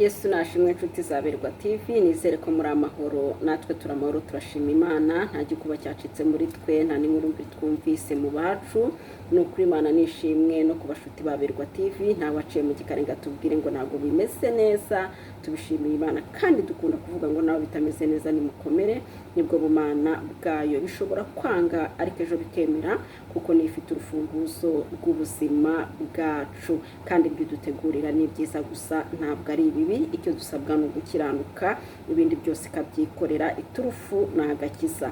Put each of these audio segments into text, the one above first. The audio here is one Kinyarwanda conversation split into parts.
Yesu nashimwe inshuti za Berwa TV, nizere ko muri amahoro, natwe turamahoro turashima Imana, nta gikuba cyacitse muri twe, nta n'inkuru mbi twumvise mu bacu. No kuri Imana nishimwe no kubashuti ba Berwa TV, nta waciye mu gikarenga tubwire ngo ntago bimeze neza, tubishimiye Imana kandi dukunda kuvuga ngo nawe bitameze neza nimukomere, nibwo bumana bwayo. Bishobora kwanga ariko ejo bikemera, kuko nifite urufunguzo rw'ubuzima bwacu, kandi bidutegurira ni byiza gusa ntabwo ari ibibi. Icyo dusabwa ni ugukiranuka, ibindi byose ikabyikorera, iturufu n'agakiza.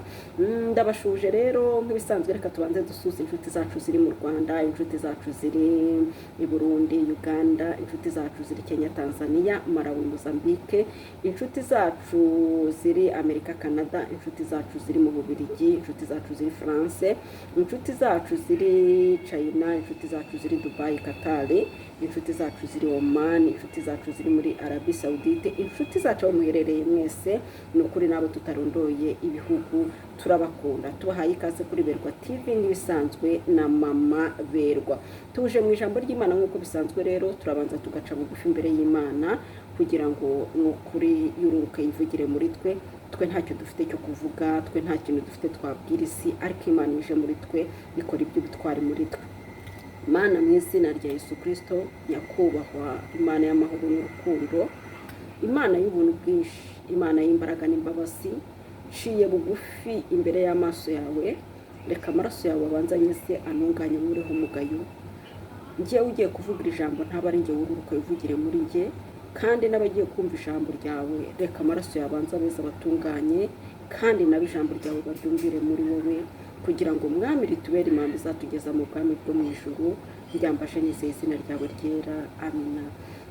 Ndabashuje rero nk'ibisanzwe, reka tubanze dusuze inshuti zacu ziri mu Rwanda, inshuti zacu ziri i Burundi, Uganda, inshuti zacu ziri Kenya, Tanzania, Malawi, Mozambique, inshuti zacu ziri Amerika, Canada, inshuti zacu ziri mu Bubiligi, inshuti zacu ziri France, inshuti zacu ziri China, inshuti zacu ziri Dubai, Qatar, inshuti zacu ziri Oman, inshuti zacu ziri muri Arabie Saoudite, inshuti zacu aho muherereye mwese, ni ukuri nabo tutarondoye ibihugu turabakunda. Tubahaye ikaze kuri Berwa TV nk'ibisanzwe na mama Berwa. Tuje mu ijambo ry'Imana nk'uko bisanzwe, rero turabanza tugaca bugufi imbere y'Imana kugira ngo n'ukuri yururuke yivugire muri twe. Twe ntacyo dufite cyo kuvuga, twe nta kintu dufite twabwira isi, ariko Imana ije muri twe ikora ibyo bitwari muri twe. Mana mu izina rya Yesu Kristo, nyakubahwa Imana y'amahoro n'urukundo, Imana y'ubuntu bwinshi, Imana y'imbaraga n'imbabazi, nciye bugufi imbere y'amaso yawe, reka amaraso yawe abanzanye se anunganye mureho mugayo. Ngiye ugiye kuvuga ijambo ntaba ari nge wururuka yivugire muri nge, kandi n'abagiye kumva ijambo ryawe reka amaraso yabanza abeza abatunganye, kandi nabe ijambo ryawe baryumvire muri wowe, kugira ngo Mwami ritubere impamvu izatugeza mu bwami bwo mu ijuru. Ryambashe nizeye izina ryawe ryera, amina.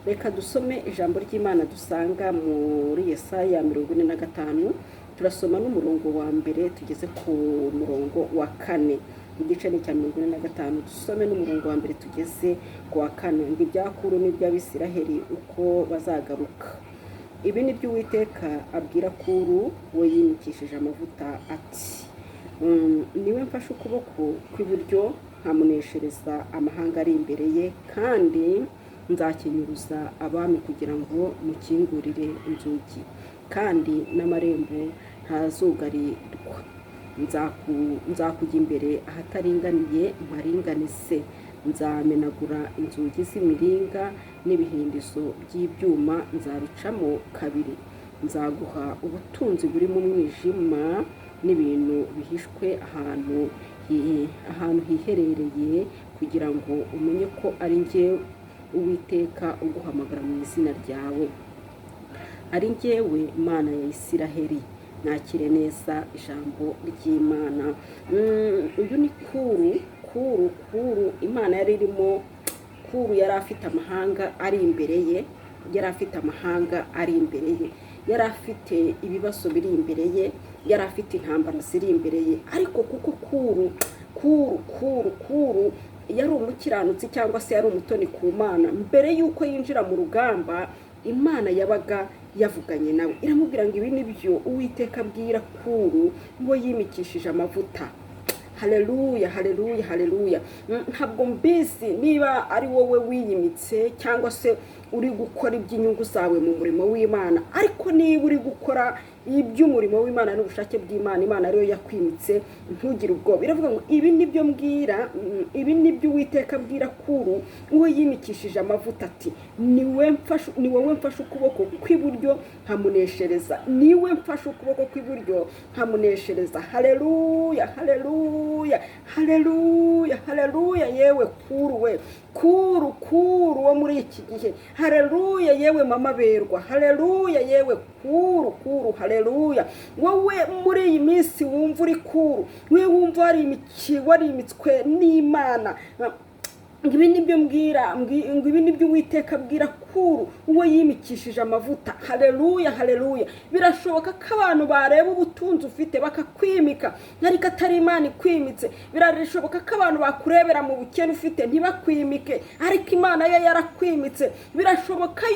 Reka dusome ijambo ry'Imana dusanga muri Yesaya 45, turasoma n'umurongo wa mbere tugeze ku murongo wa 4. Igice ni cya 45, dusome n'umurongo wa mbere tugeze ku wa 4. Ngo ibyakuru n'iby'Abisiraheli uko bazagaruka. Ibi ni byo Uwiteka abwira Kuru, we yimikishije amavuta, ati: niwe mfashe ukuboko kw'iburyo nkamuneshereza amahanga ari imbere ye, kandi nzakenyuruza abami kugira ngo mukingurire inzugi, kandi n'amarembo ntazugarirwa. Nzakujya imbere ahataringaniye mparinganize, nzamenagura inzugi z'imiringa n'ibihindizo by'ibyuma nzabicamo kabiri. Nzaguha ubutunzi buri mu mwijima n'ibintu bihishwe ahantu hiherereye, kugira ngo umenye ko ari njye Uwiteka uguhamagara mu izina ryawe, ari njyewe Mana ya Isiraheli. Nakire neza ijambo ry'Imana. Uyu ni Kuru. Imana yari irimo. Kuru yari afite amahanga ari imbere ye, yari afite ibibazo biri imbere ye, yari afite intambara ziri imbere ye. Ariko kuko Kuru yari umukiranutsi cyangwa se yari umutoni ku Mana, mbere yuko yinjira mu rugamba Imana yabaga yavuganye nawe, iramubwira ngo ibi ni byo Uwiteka abwira Kuru, ngo yimikishije amavuta. Haleluya, haleluya, haleluya. Ntabwo mbizi niba ari wowe wiyimitse cyangwa se uri gukora iby'inyungu zawe mu murimo w'Imana, ariko niba uri gukora iby'umurimo w'Imana n'ubushake bw'Imana, Imana ariyo yakwimitse, ntugire ubwoba. Biravuga ngo ibi ni byo mbwira, ibi ni byo Uwiteka abwira Kuru, we yimikishije amavuta, ati: ni wowe mfashe ukuboko kw'iburyo nkamuneshereza, niwe mfashe ukuboko kw'iburyo nkamuneshereza. Haleluya, haleluya, haleluya, haleluya. Yewe Kuru we, Kuru wo muri iki gihe, haleluya. Yewe mama Berwa, haleluya. Yewe Kuru, haleluya. Wowe muri iyi minsi wumva uri Kuru, we wumva warimitswe n'Imana, ibi ni byo mbwira, ibi ni byo Uwiteka abwira Kuru, uwo yimikishije amavuta. Haleluya, haleluya. Birashoboka ko abantu bareba ubutunzi ufite bakakwimika, ariko atari Imana ikwimitse. Birashoboka ko abantu bakurebera mu bukene ufite ntibakwimike, ariko Imana yo yarakwimitse. Birashoboka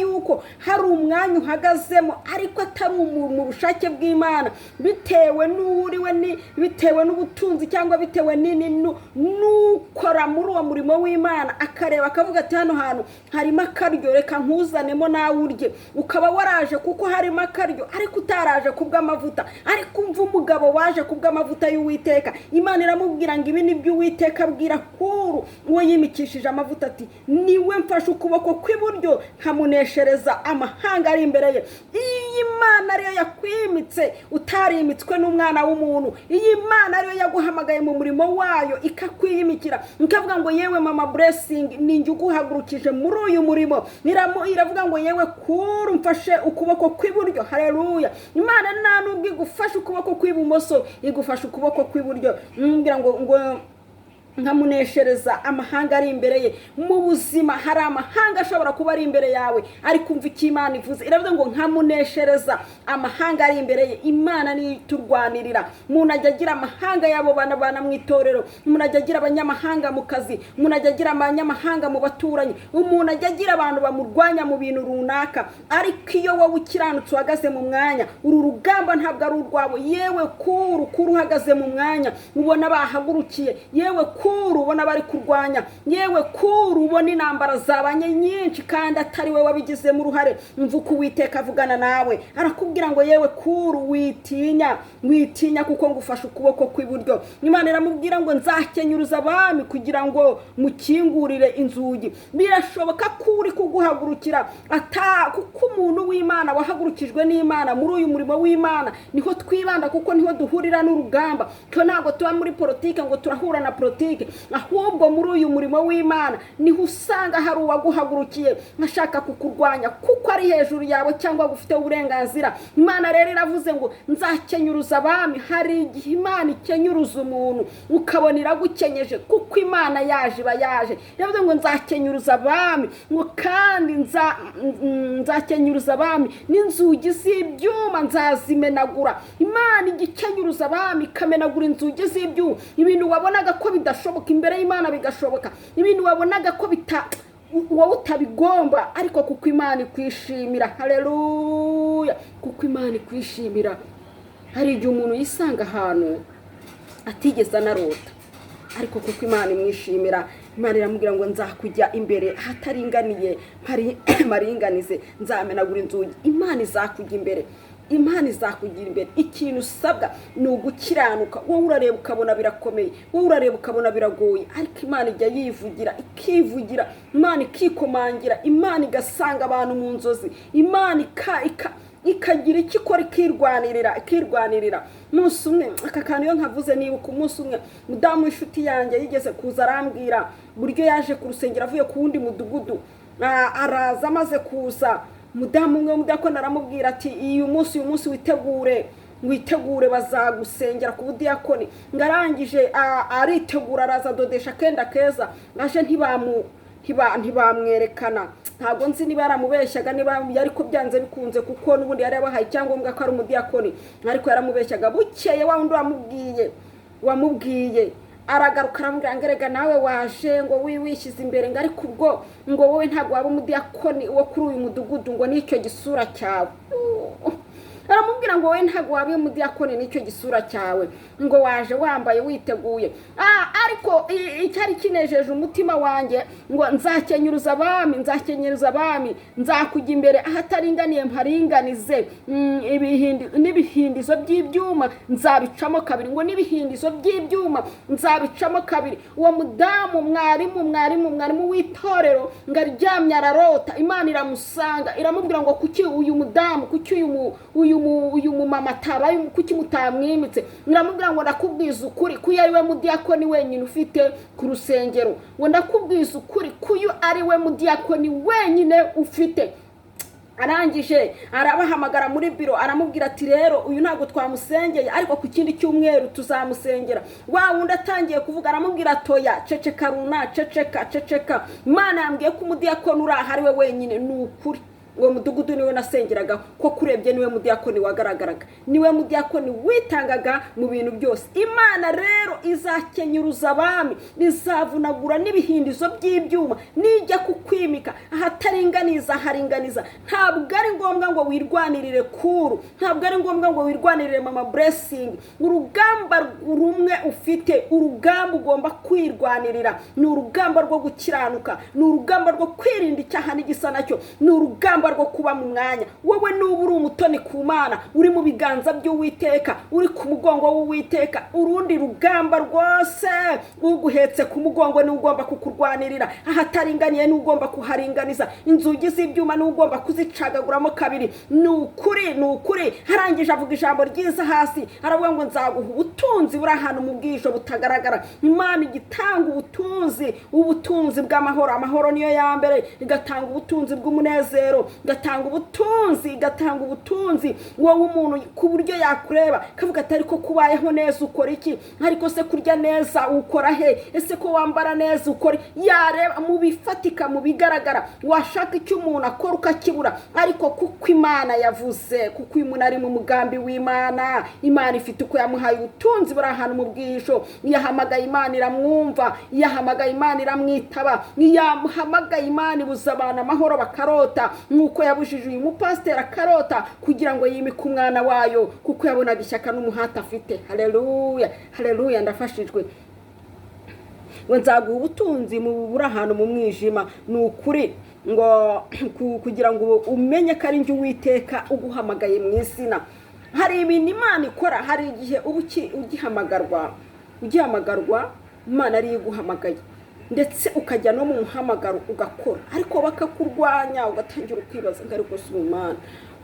yuko hari umwanya uhagazemo, ariko atari mu bushake bw'Imana, bitewe n'uriwe, bitewe n'ubutunzi, cyangwa bitewe n'ukora muri uwo murimo w'Imana, akareba akavuga ati hano hantu harimo akaryo, reka nkuzanemo nawe urye. Ukaba waraje kuko harimo akaryo, ariko utaraje kubw'amavuta. Ariko umva umugabo waje kubw'amavuta y'Uwiteka. Imana iramubwira ngo ibi nibyo Uwiteka abwira Kuru uwo yimikishije amavuta ati niwe mfashe ukuboko kw'iburyo nkamuneshereza amahanga ari imbere ye. Iyi Mana ariyo yakwimitse utarimitswe n'umwana w'umuntu. Iyi Mana ariyo yaguhamagaye mu murimo wayo ikakwiyimikira. Nkavuga ngo yewe mama Blessing ninjye uguhagurukije muri uyu murimo. Iravuga ngo yewe Kuru mfashe ukuboko kw'iburyo. Haleluya. Imana nta nubwo igufashe ukuboko kw'ibumoso, igufashe ukuboko kw'iburyo. Ngira ngo nkamuneshereza amahanga ari imbere ye. Mu buzima hari amahanga ashobora kuba ari imbere yawe, ariko umva icyo Imana ivuze. Iravuga ngo nkamuneshereza amahanga ari imbere ye. Imana ni turwanirira. Umuntu ajya agira amahanga yabo bana mu itorero, umuntu ajya agira abanyamahanga mu kazi, umuntu ajya agira abanyamahanga mu baturanyi, umuntu ajya agira abantu bamurwanya mu bintu runaka. Ariko iyo wowe ukiranutse uhagaze mu mwanya, uru rugamba ntabwo ari urwabo. Yewe Kuru uhagaze mu mwanya, ubona bahagurukiye. Yewe Kuru ubona bari kurwanya. Yewe Kuru ubona intambara zabanye nyinshi kandi atari we wabigizemo uruhare. Mva uko Uwiteka avugana nawe, arakubwira ngo yewe Kuru witinya kuko ngufashe ukuboko kw'iburyo. Imana iramubwira ngo nzakenyuruza abami kugira ngo mukingurire inzugi. Birashoboka ko uri kuguhagurukira kuko umuntu w'Imana wahagurukijwe n'Imana muri uyu murimo w'Imana niho twibanda, kuko niho duhurira n'urugamba. Cyo ntabwo tuba muri politike ngo turahura na politike, ahubwo muri uyu murimo w'Imana niho usanga hari uwaguhagurukiye ashaka kukurwanya kuko ari hejuru yawe cyangwa gufite uburenganzira. Imana rero iravuze ngo nzakenyuruza abami. Hari igihe Imana ikenyuruza umuntu ukabona iragukenyeje kuko Imana yaje bayaje. Iravuze ngo nzakenyuruza abami, ngo kandi nzakenyuruza abami n'inzugi z'ibyuma nzazimenagura. Imana igikenyuruza abami ikamenagura inzugi z'ibyuma. Ibintu wabonaga ko bidashoboka imbere y'Imana bigashoboka. Ibintu wabonaga ko wowe utabigomba, ariko kuko Imana ikwishimira. Haleluya. Kuko Imana ikwishimira. Hari igihe umuntu yisanga ahantu atigeze anarota, ariko kuko Imana imwishimira, Imana iramubwira ngo nzakujya imbere ahataringaniye maringanize, nzamenagura inzugi. Imana izakujya imbere. Imana izakugira imbere. Ikintu usabwa ni ugukiranuka. Wowe urareba ukabona birakomeye, wowe urareba ukabona biragoye, ariko Imana ijya yivugira, ikivugira. Imana ikikomangira. Imana igasanga abantu mu nzozi. Imana ikagira icyo ikora, ikirwanirira. Umunsi umwe aka kantu iyo nkavuze nibuka umunsi umwe mudamu w'inshuti yanjye yigeze kuza arambwira buryo yaje ku rusengero avuye ku wundi mudugudu. Araza amaze kuza, mudamu umwe w'umudiyakoni aramubwira ati uyu munsi witegure bazagusengera ku budiyakoni. Ngarangije aritegura, araza adodesha akenda keza. Aje ntibamwerekana. Ntabwo nzi niba yaramubeshyaga, niba yari ko byanze bikunze kuko n'ubundi yari yabahaye icyangombwa ko ari umudiyakoni, ariko yaramubeshyaga. Bukeye wa wundi wamubwiye aragaruka aramubwira ngo erega nawe waje ngo wishyize imbere, ngo ariko ubwo ngo wowe ntabwo waba umudiyakoni wo kuri uyu mudugudu, ngo nicyo gisura cyawe. aramubwira ngo we ntago wabiye umudiyakoni nicyo gisura cyawe, ngo waje wambaye witeguye. Ariko icyari kinejeje umutima wanjye ngo nzakenyuruza abami, nzakujya imbere ahataringaniye mparinganize, n'ibihindizo by'ibyuma nzabicamo kabiri, ngo n'ibihindizo by'ibyuma nzabicamo kabiri. Uwo mudamu mwarimu w'itorero ngo aryamye ararota, Imana iramusanga iramubwira ngo kuki uyu mudamu, kuki uyu mumama atabaye, kuki mutamwimitse? Iramubwira ngo ndakubwiza ukuri ko ari we mudiyakoni wenyine ufite ku rusengero, ngo ndakubwiza ukuri ko ari we mudiyakoni wenyine ufite. Arangije arabahamagara muri biro aramubwira ati rero uyu ntago twamusengeye, ariko ku kindi cyumweru tuzamusengera. Wa wundi atangiye kuvuga aramubwira toya, ceceka runa, ceceka. Imana yambwiye ko umudiyakoni uri ahari we wenyine. Ni ukuri uwo mudugudu niwe nasengeraga, ko kurebye niwe mudiyakoni wagaragaraga, niwe mudiyakoni witangaga mu bintu byose. Imana rero izakenyuruza abami, izavunagura n'ibihindizo by'ibyuma, nijya kukwimika ahataringaniza haringaniza. Ntabwo ari ngombwa ngo wirwanirire Kuru, ntabwo ari ngombwa ngo wirwanirire Mama Blessing. Urugamba rumwe ufite, urugamba ugomba kwirwanirira, ni urugamba rwo gukiranuka, ni urugamba rwo kwirinda icyaha n'igisa nacyo, ni urugamba rwo kuba mu mwanya. Wowe nuba uri umutoni ku Mana, uri mu biganza by'Uwiteka, uri ku mugongo w'Uwiteka, urundi rugamba rwose uguhetse ku mugongo ni ugomba kukurwanirira, ahataringaniye ni ugomba kuharinganiza, inzugi z'ibyuma ni ugomba kuzicagaguramo kabiri. Ni ukuri harangije avuga ijambo ryiza hasi, aravuga ngo nzaguha ubutunzi buri ahantu mu bwisho butagaragara. Imana igitanga ubutunzi bw'amahoro. Amahoro niyo ya mbere, igatanga ubutunzi bw'umunezero, igatanga ubutunzi wowe umuntu ku buryo yakureba kavuga ati ariko kubayeho neza ukora iki, ariko se kurya neza ukora he, ese ko wambara neza ukora. Yareba mu bifatika, mu bigaragara, washaka icyo umuntu akora ukakibura, ariko kuko Imana yavuze, kuko uyu muntu ari mu mugambi w'Imana, Imana ifite uko yamuhaye ubutunzi buri ahantu mu bwisho. Yahamagaye Imana iramwumva, yahamagaye Imana iramwitaba, yahamagaye Imana ibuza abantu amahoro bakarota, nk'uko yabujije uyu mupasiteri akarota kugira ngo yimike umwana wayo, kuko yabonaga ishyaka n'umuhati afite. Haleluya, ndafashijwe. ngo nzaguha ubutunzi mu buri ahantu mu mwijima. Ni ukuri ngo kugira ngo umenye ko ari njye Uwiteka uguhamagaye mu izina. Hari ibintu Imana ikora, hari igihe ugihamagarwa Imana ari iguhamagaye, ndetse ukajya no mu muhamagaro ugakora, ariko bakakurwanya ugatangira ukwibaza ngo ariko si Imana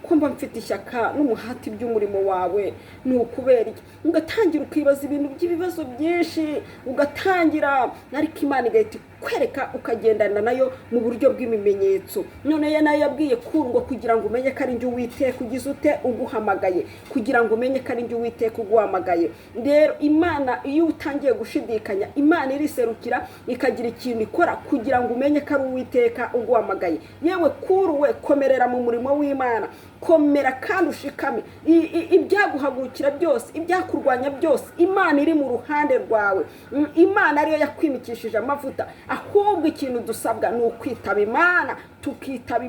kumba mfite ishyaka n'umuhati by'umurimo wawe ni ukubera iki. Ugatangira ukibaza ibintu by'ibibazo byinshi, ugatangira ariko Imana igahita kwereka, ukagendana nayo mu buryo bw'ibimenyetso. None ye nayo yabwiye Kuru kugira ngo umenye ko ari njye Uwiteka ugize ute uguhamagaye, kugira ngo umenye ko ari njye Uwiteka uguhamagaye. Rero Imana iyo utangiye gushidikanya, Imana iriserukira ikagira ikintu ikora kugira ngo umenye ko ari Uwiteka uguhamagaye. Yewe Kuru we, komerera mu murimo w'Imana, komera kandi ushikame. Ibyaguhagurukira byose, ibyakurwanya byose, Imana iri mu ruhande rwawe. Imana ariyo yakwimikishije amavuta, ahubwo ikintu dusabwa ni ukwitaba Imana, tukitaba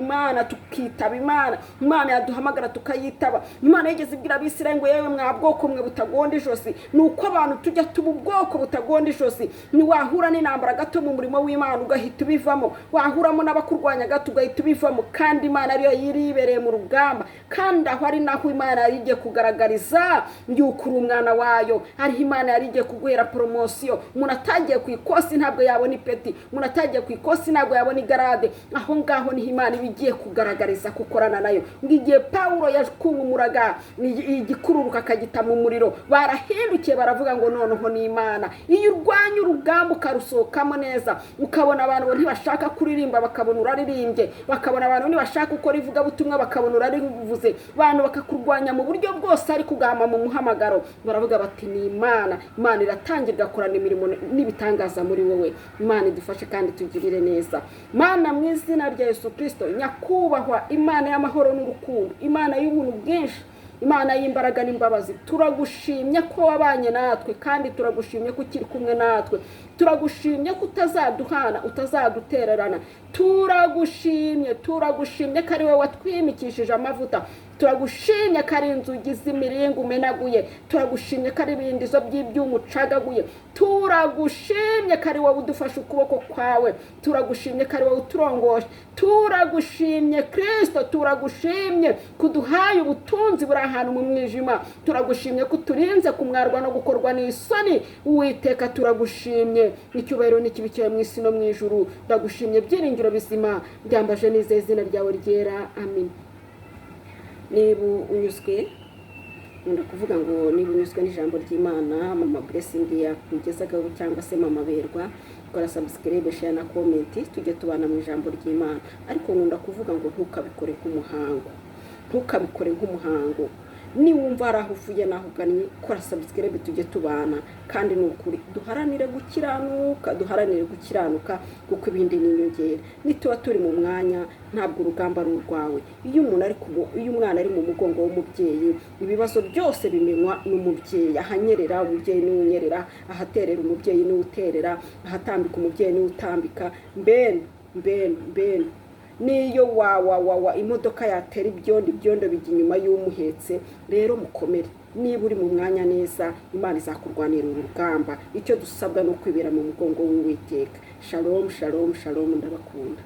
Imana. Imana yaduhamagara tukayitaba. Imana yigeze ibwira Abisirayeli ngo yewe mwa bwoko mwe butagonda ijosi. Ni uko abantu tujya tuba ubwoko butagonda ijosi. Ni wahura n'intambara gato mu murimo w'Imana ugahita ubivamo, wahuramo n'abakurwanya gato ugahita ubivamo, kandi Imana ariyo yiribereye mu rugamba. Kandi aho ari naho Imana yari igiye kugaragariza yuko uri umwana wayo. Ariho Imana yari igiye kuguhera poromosiyo. Umuntu atagiye ku ikosi ntabwo yabona ipeti, umuntu atagiye ku ikosi ntabwo yabona igarade. Aho ngaho niho Imana ibigiye kugaragariza kukorana nayo. Ngigiye Paulo yakunkumuraga igikururuka akagita mu muriro, barahindukiye baravuga ngo noneho ni Imana. Iyo urwanya urugamba ukarusohokamo neza, ukabona abantu ntibashaka kuririmba bakabona uraririmbye, bakabona abantu ntibashaka gukora ivugabutumwa bakabona urarivuze, abantu bakakurwanya mu buryo bwose ari kugama mu muhamagaro, baravuga bati ni Imana. Imana iratangira igakorana imirimo n'ibitangaza muri wowe. Imana idufashe kandi tugirire neza. Mana mu izina rya Yesu Kristo, nyakubahwa Imana y'amahoro n'urukundo, Imana y'ubuntu bwinshi, Imana y'imbaraga n'imbabazi, turagushimye ko wabanye natwe, kandi turagushimye ko ukiri kumwe natwe. Turagushimye ko utazaduhana, utazadutererana. Turagushimye ko ari wowe watwimikishije amavuta. Turagushimye ko ari inzugi z'imiringa umenaguye. Turagushimye ko ari ibindizo by'ibyuma ucagaguye. Turagushimye ko ari wowe udufashe ukuboko kwawe. Turagushimye ko ari wowe uturongoshe. Turagushimye Kristo, turagushimye kuduhaye ubutunzi buri ahantu mu mwijima. Turagushimye ko turinze kumwarwa no gukorwa n'isoni. Uwiteka turagushimye, icyubahiro n'ikibi cyawe mu isi no mu ijuru. Ndagushimye byiringiro bizima, byambaje nizeye izina ryawe ryera. Amen. Niba unyuzwe, nkunda kuvuga ngo niba unyuzwe n'ijambo ry'Imana, Mama Blessing yakugezagaho cyangwa se Mama Berwa, kora subscribe, share na comment, tujye tubana mu ijambo ry'Imana. Ariko nkunda kuvuga ngo ntukabikore nk'umuhango. niwumva hari aho uvuye naho ugannye kora subscribe tujye tubana kandi ni ukuri duharanire gukiranuka kuko ibindi ni inyongera nituba turi mu mwanya ntabwo urugamba ari urwawe iyo umwana ari mu mugongo w'umubyeyi ibibazo byose bimenywa n'umubyeyi ahanyerera umubyeyi niwe unyerera ahaterera umubyeyi niwe uterera ahatambika umubyeyi niwe utambika mbene niyo wa imodoka yatera ibyondo bijya inyuma y'umuhetse rero mukomere niba uri mu mwanya neza Imana izakurwanira urugamba icyo dusabwa no kwibera mu mugongo w'Uwiteka shalom ndabakunda